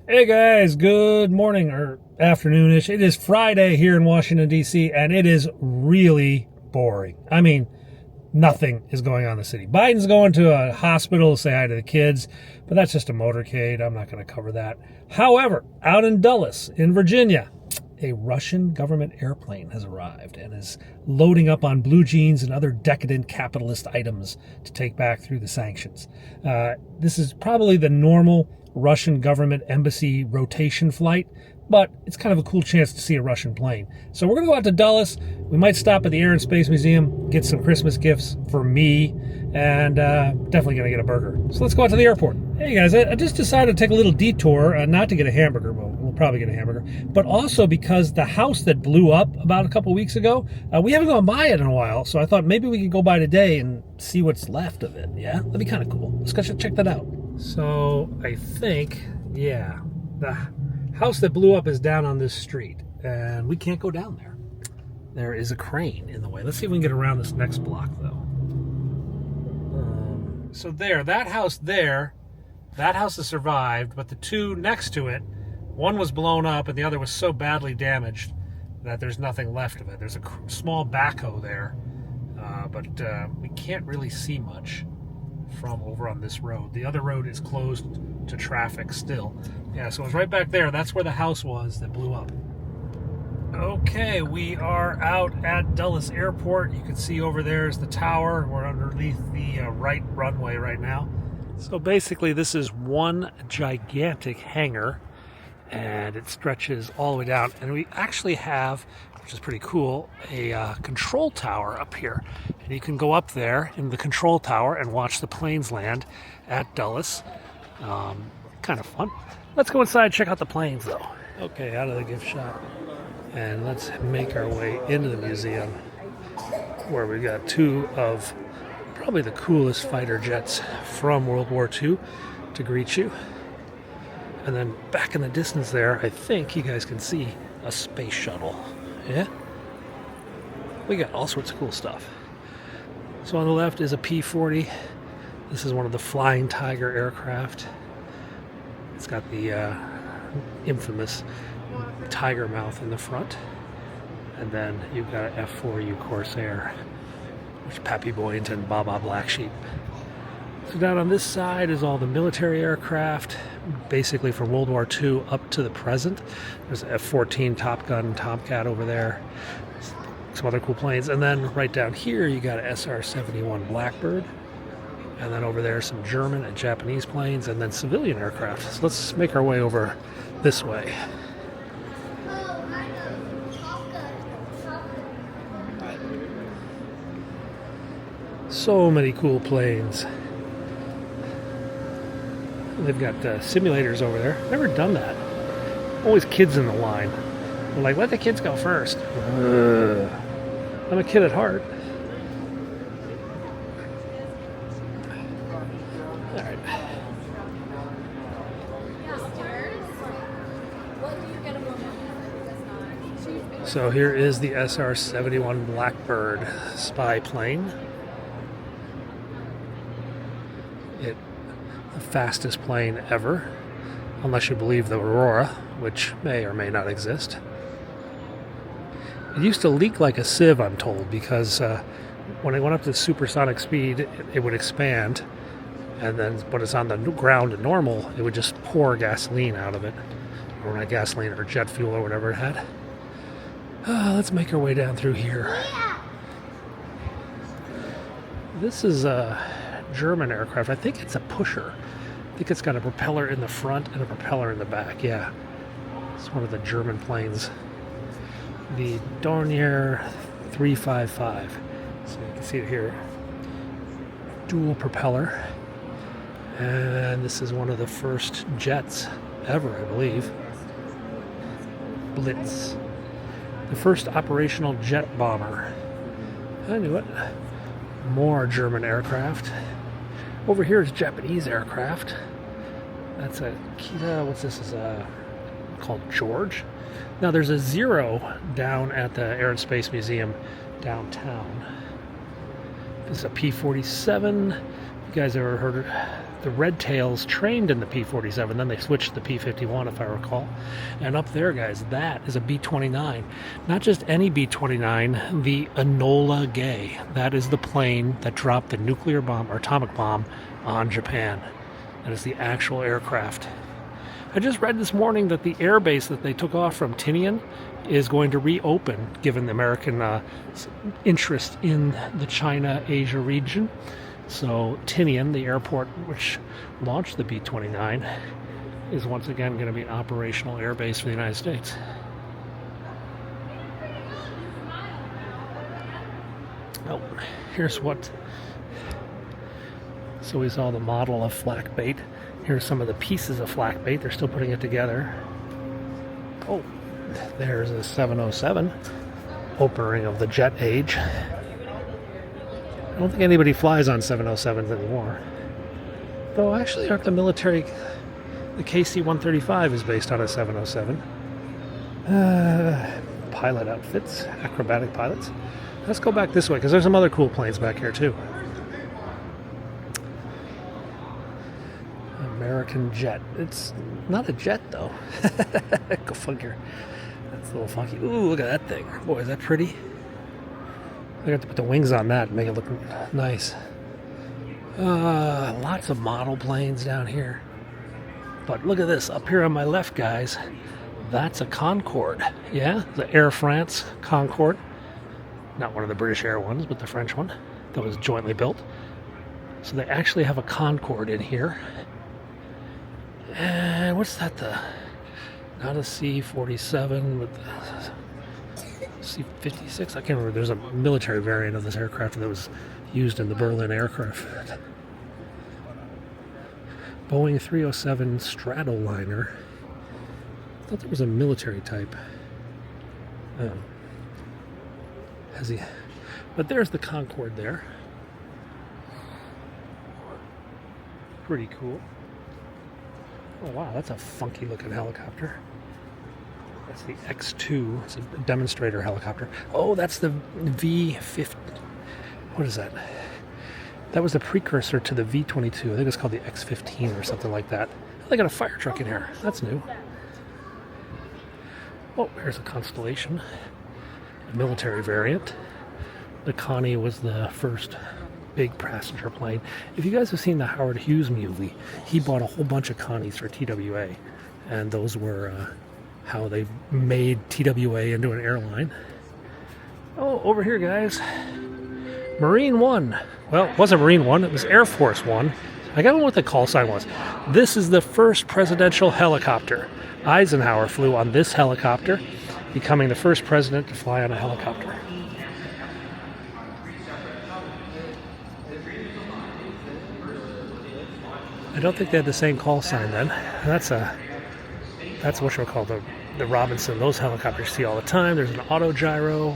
Hey guys, good morning or afternoonish. It is Friday here in Washington, D.C., and it is really boring. I mean, nothing is going on in the city. Biden's going to a hospital to say hi to the kids, but that's just a motorcade. I'm not going to cover that. However, out in Dulles, in Virginia, a Russian government airplane has arrived and is loading up on blue jeans and other decadent capitalist items to take back through the sanctions. This is probably the normal Russian government embassy rotation flight, but it's kind of a cool chance to see a Russian plane. So we're going to go out to Dulles. We might stop at the Air and Space Museum, get some Christmas gifts for me, and definitely going to get a burger. So let's go out to the airport. Hey guys, I just decided to take a little detour, not to get a hamburger. Well, we'll probably get a hamburger, but also because the house that blew up about a couple weeks ago, we haven't gone by it in a while, so I thought maybe we could go by today and see what's left of it. Yeah, that'd be kind of cool. Let's go check that out. So I think, yeah, the house that blew up is down on this street, and we can't go down there. There is a crane in the way. Let's see if we can get around this next block, though. So that house has survived, but the two next to it, one was blown up and the other was so badly damaged that there's nothing left of it. There's a small backhoe there, but we can't really see much from over on this road. The other road is closed to traffic still. Yeah, so it's right back there. That's where the house was that blew up. Okay, we are out at Dulles Airport. You can see over there is the tower. We're underneath the right runway right now. So basically this is one gigantic hangar, and it stretches all the way down. And we actually have, which is pretty cool, a control tower up here. And you can go up there in the control tower and watch the planes land at Dulles. Kind of fun. Let's go inside and check out the planes, though. Okay, out of the gift shop. And let's make our way into the museum, where we got two of probably the coolest fighter jets from World War II to greet you. And then back in the distance there, I think you guys can see a space shuttle. Yeah? We got all sorts of cool stuff. So on the left is a P-40. This is one of the Flying Tiger aircraft. It's got the infamous tiger mouth in the front. And then you've got an F-4U Corsair, which Pappy Boyington, Baba Black Sheep. So down on this side is all the military aircraft, basically from World War II up to the present. There's an F-14 Top Gun Tomcat over there, some other cool planes. And then right down here you got an SR-71 Blackbird. And then over there some German and Japanese planes, and then civilian aircraft. So let's make our way over this way. So many cool planes. They've got simulators over there. Never done that. Always kids in the line. They're like, let the kids go first. I'm a kid at heart. All right. So here is the SR-71 Blackbird spy plane. The fastest plane ever, unless you believe the Aurora, which may or may not exist. It used to leak like a sieve, I'm told, because when it went up to supersonic speed, it would expand, and then when it's on the ground at normal, it would just pour gasoline out of it, or not gasoline, or jet fuel, or whatever it had. Let's make our way down through here. This is a German aircraft. I think it's a pusher. I think it's got a propeller in the front and a propeller in the back. Yeah, it's one of the German planes. The Dornier 355. So you can see it here. Dual propeller. And this is one of the first jets ever, I believe. Blitz. The first operational jet bomber. I knew it. More German aircraft. Over here is Japanese aircraft. That's a Kita. What's this? Is called George. Now there's a Zero down at the Air and Space Museum downtown. This is a P-47. You guys ever heard the Red Tails trained in the P-47, then they switched to the P-51 if I recall. And up there, guys, that is a B-29. Not just any B-29, the Enola Gay. That is the plane that dropped the nuclear bomb or atomic bomb on Japan. That is the actual aircraft. I just read this morning that the air base that they took off from Tinian is going to reopen, given the American interest in the China-Asia region. So Tinian, the airport which launched the B-29, is once again going to be an operational air base for the United States. Oh, here's what... So we saw the model of flak bait. Here's some of the pieces of flak bait. They're still putting it together. Oh, there's a 707, opening of the jet age. I don't think anybody flies on 707s anymore. Though actually, aren't the military... The KC-135 is based on a 707. Pilot outfits, acrobatic pilots. Let's go back this way, because there's some other cool planes back here, too. American jet. It's not a jet, though. Go figure. That's a little funky. Ooh, look at that thing. Boy, is that pretty. I got to put the wings on that and make it look nice. Lots of model planes down here. But look at this. Up here on my left, guys, that's a Concorde. Yeah, the Air France Concorde. Not one of the British Air ones, but the French one that was jointly built. So they actually have a Concorde in here. And what's that? Not a C-47, but the C-56. I can't remember. There's a military variant of this aircraft that was used in the Berlin aircraft. Boeing 307 Stratoliner. I thought there was a military type. Has he? But there's the Concorde there. Pretty cool. Oh wow, that's a funky looking helicopter. That's the X-2. It's a demonstrator helicopter. Oh, that's the V-50. What is that? That was the precursor to the V-22. I think it's called the X-15 or something like that. They got a fire truck in here. That's new. Oh, here's a Constellation. A military variant. The Connie was the first big passenger plane. If you guys have seen the Howard Hughes movie, he bought a whole bunch of Connies for TWA. And those were how they made TWA into an airline. Oh, over here, guys. Marine One. Well, it wasn't Marine One, it was Air Force One. I got what the call sign was. This is the first presidential helicopter. Eisenhower flew on this helicopter, becoming the first president to fly on a helicopter. I don't think they had the same call sign then. That's what you'll call the Robinson. Those helicopters you see all the time. There's an auto gyro.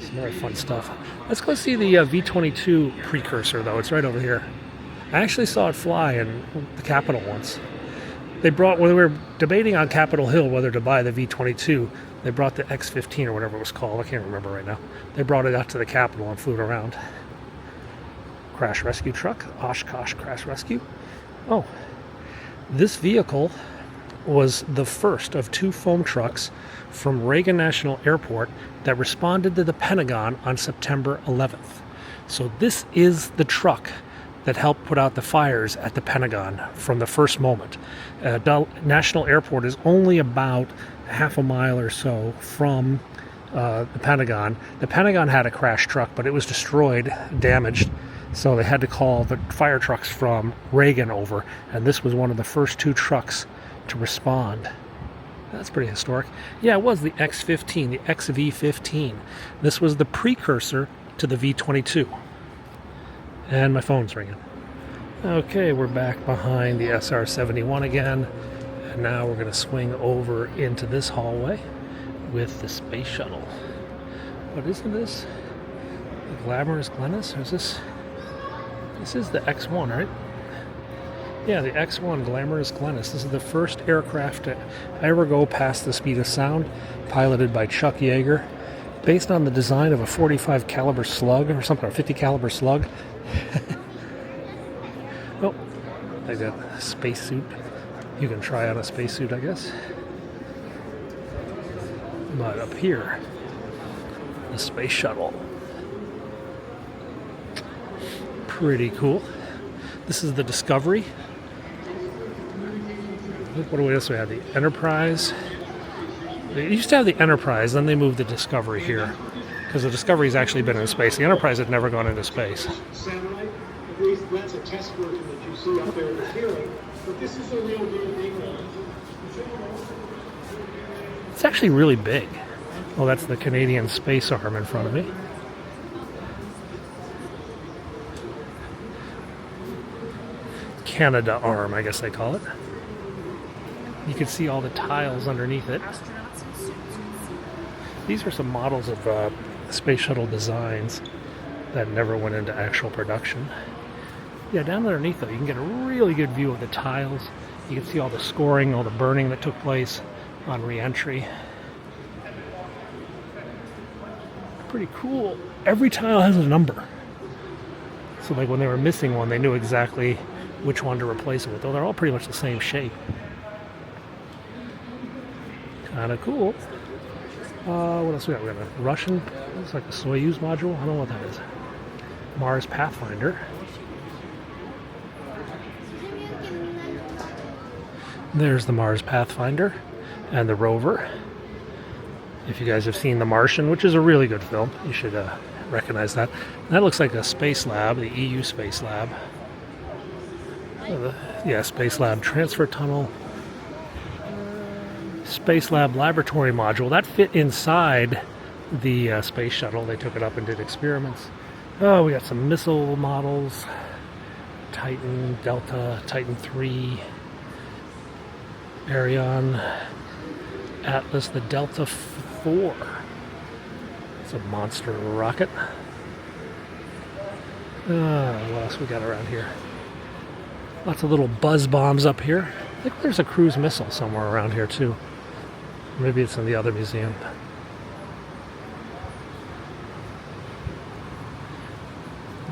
Some very fun stuff. Let's go see the V-22 precursor, though. It's right over here. I actually saw it fly in the Capitol once. When we were debating on Capitol Hill whether to buy the V-22, they brought the X-15 or whatever it was called. I can't remember right now. They brought it out to the Capitol and flew it around. Crash rescue truck. Oshkosh Crash Rescue. Oh, this vehicle was the first of 2 foam trucks from Reagan National Airport that responded to the Pentagon on September 11th. So this is the that helped put out the fires at the Pentagon from the first moment. National Airport is only about half a mile or so from the Pentagon. The Pentagon had a crash truck, but it was destroyed, damaged, so they had to call the fire trucks from Reagan over, and this was one of the first 2 trucks to respond. That's pretty historic. Yeah, it was the X-15, the XV-15. This was the precursor to the V-22. And my phone's ringing. Okay, we're back behind the SR-71 again. And now we're going to swing over into this hallway with the Space Shuttle. What isn't this? The Glamorous Glennis? Or is this? This is the X-1, right? Yeah, the X-1 Glamorous Glennis. This is the first aircraft to ever go past the speed of sound, piloted by Chuck Yeager, based on the design of a 45 caliber slug or something, or 50 caliber slug. Oh, They got a spacesuit. You can try on a spacesuit, I guess. But up here, the space shuttle. Pretty cool. This is the Discovery. What else do we have? The Enterprise. They used to have the Enterprise, then they moved the Discovery here. Because the Discovery's actually been in space. The Enterprise had never gone into space. Satellite, at least that's a test version that you see up there in the ceiling. But this is a real big one. It's actually really big. Oh, that's the Canadian space arm in front of me. Canada arm, I guess they call it. You can see all the tiles underneath it. These are some models of space shuttle designs that never went into actual production. Yeah, down underneath though, you can get a really good view of the tiles. You can see all the scoring, all the burning that took place on re-entry. Pretty cool. Every tile has a number. So like when they were missing one, they knew exactly which one to replace it with. Though they're all pretty much the same shape. Kind of cool. What else we got? We got a Russian, looks like a Soyuz module. I don't know what that is. Mars Pathfinder. There's the Mars Pathfinder and the rover. If you guys have seen The Martian, which is a really good film, you should recognize that. That looks like a space lab, the EU Space Lab. Yeah, Space Lab transfer tunnel. Space Lab laboratory module. That fit inside the space shuttle. They took it up and did experiments. Oh, we got some missile models. Titan, Delta, Titan 3, Arion, Atlas, the Delta 4. It's a monster rocket. What else we got around here? Lots of little buzz bombs up here. I think there's a cruise missile somewhere around here too. Maybe it's in the other museum.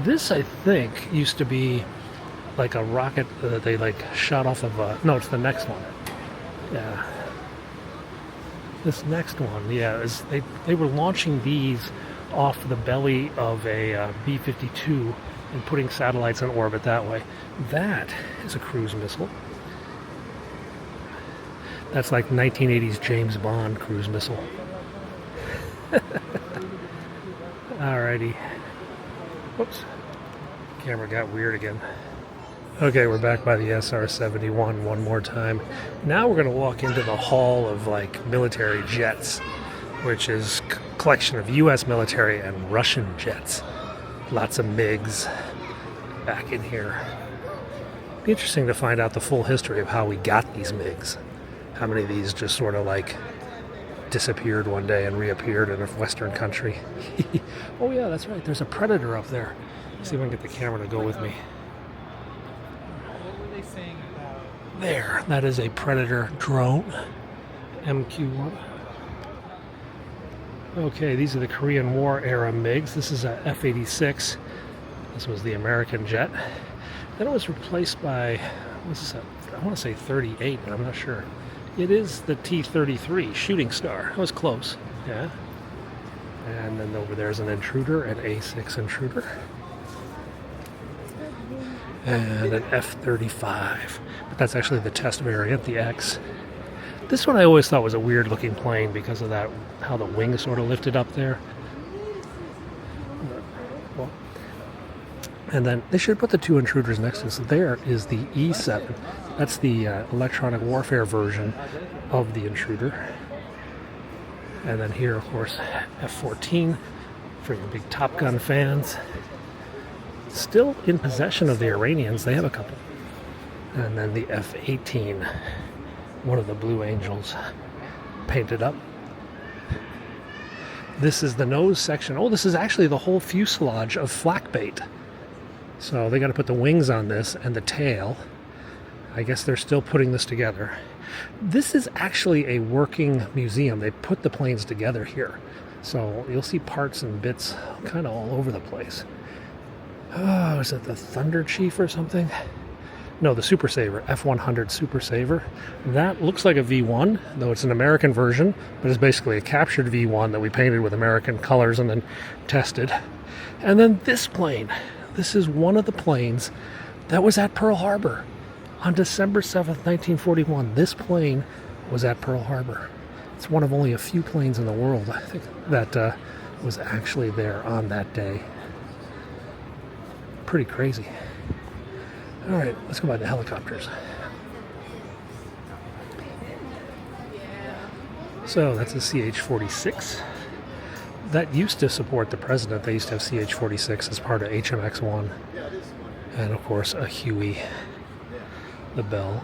This, I think, used to be like a rocket that they like shot off of a... No, it's the next one. Yeah. This next one, yeah, they were launching these off the belly of a B-52 and putting satellites in orbit that way. That is a cruise missile. That's like 1980s James Bond cruise missile. Alrighty. Whoops. Camera got weird again. Okay, we're back by the SR-71 one more time. Now we're going to walk into the hall of like military jets, which is a collection of US military and Russian jets. Lots of MiGs back in here. Be interesting to find out the full history of how we got these MiGs. How many of these just sort of like disappeared one day and reappeared in a Western country. Oh yeah, that's right. There's a Predator up there. Let's see if I can get the camera to go with me. What were they saying about... There, that is a Predator drone. MQ-1. Okay, these are the Korean War era MiGs. This is a F-86. This was the American jet. Then it was replaced by, what's this? I want to say 38, but I'm not sure. It is the T-33 Shooting Star. I was close. Yeah. And then over there's an Intruder, an A6 Intruder. And an F-35. But that's actually the test variant, the X. This one I always thought was a weird looking plane because of that, how the wings sort of lifted up there. Well, and then they should put the two Intruders next to us. There is the E-7. That's the electronic warfare version of the Intruder. And then here, of course, F-14 for your big Top Gun fans. Still in possession of the Iranians. They have a couple. And then the F-18, one of the Blue Angels, painted up. This is the nose section. Oh, this is actually the whole fuselage of flak bait. So they got to put the wings on this and the tail. I guess they're still putting this together. This is actually a working museum. They put the planes together here. So you'll see parts and bits kind of all over the place. Oh, is it the Thunder Chief or something? No, the Super Saver, F-100 Super Saver. That looks like a V1, though it's an American version, but it's basically a captured V1 that we painted with American colors and then tested. And then this plane. This is one of the planes that was at Pearl Harbor on December 7th, 1941. This plane was at Pearl Harbor. It's one of only a few planes in the world, I think, that was actually there on that day. Pretty crazy. All right, let's go by the helicopters. So that's a CH-46. That used to support the president. They used to have CH-46 as part of HMX-1. And of course, a Huey, the Bell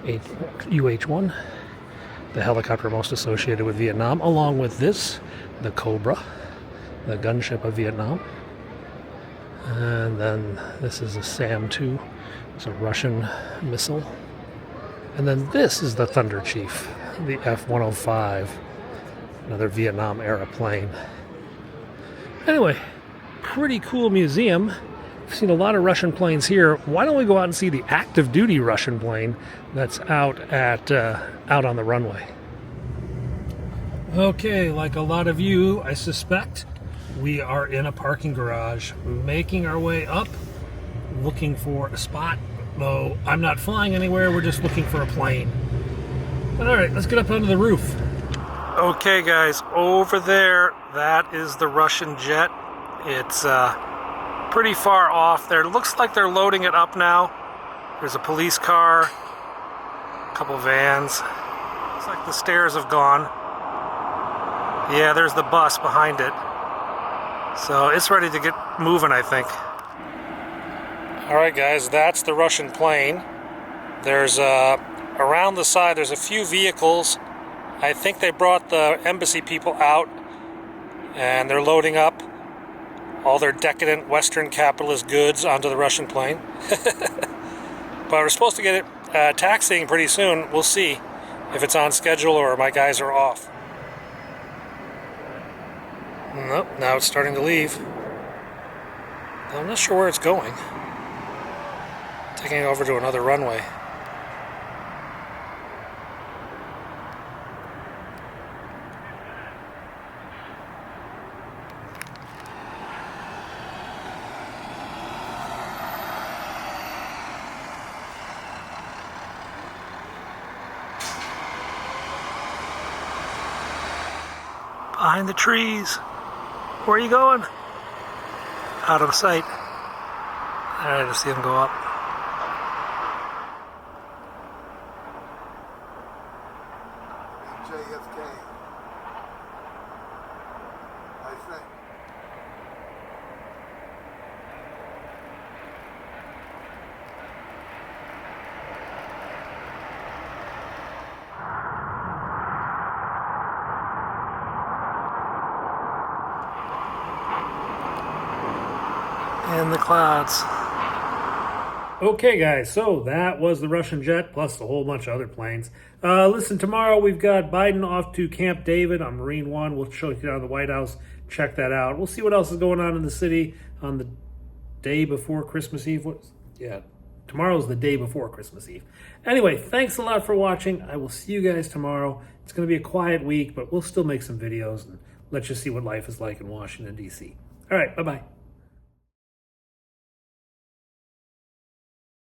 UH-1, the helicopter most associated with Vietnam, along with this, the Cobra, the gunship of Vietnam. And then this is a SAM-2. It's a Russian missile. And then this is the Thunder Chief, the F-105, another Vietnam-era plane. Anyway, pretty cool museum. I've seen a lot of Russian planes here. Why don't we go out and see the active duty Russian plane that's out on the runway? Okay, like a lot of you, I suspect, we are in a parking garage, making our way up, looking for a spot. Though I'm not flying anywhere, we're just looking for a plane. But all right, let's get up onto the roof. Okay, guys, over there, that is the Russian jet. It's pretty far off there. It looks like they're loading it up now. There's a police car, a couple vans. Looks like the stairs have gone. Yeah, there's the bus behind it. So it's ready to get moving, I think. All right, guys, that's the Russian plane. There's around the side, there's a few vehicles. I think they brought the embassy people out, and they're loading up all their decadent Western capitalist goods onto the Russian plane. But we're supposed to get it taxiing pretty soon. We'll see if it's on schedule or my guys are off. Nope, now it's starting to leave. I'm not sure where it's going. Taking it over to another runway. Behind the trees. Where are you going? Out of sight. Alright, let's see him go up. JFK, I think. In the clouds. Okay, guys, so that was the Russian jet, plus a whole bunch of other planes. Listen, tomorrow we've got Biden off to Camp David on Marine One. We'll show you down the White House. Check that out. We'll see what else is going on in the city on the day before Christmas Eve. Yeah, tomorrow's the day before Christmas Eve. Anyway, thanks a lot for watching. I will see you guys tomorrow. It's going to be a quiet week, but we'll still make some videos and let you see what life is like in Washington, D.C. All right, bye-bye.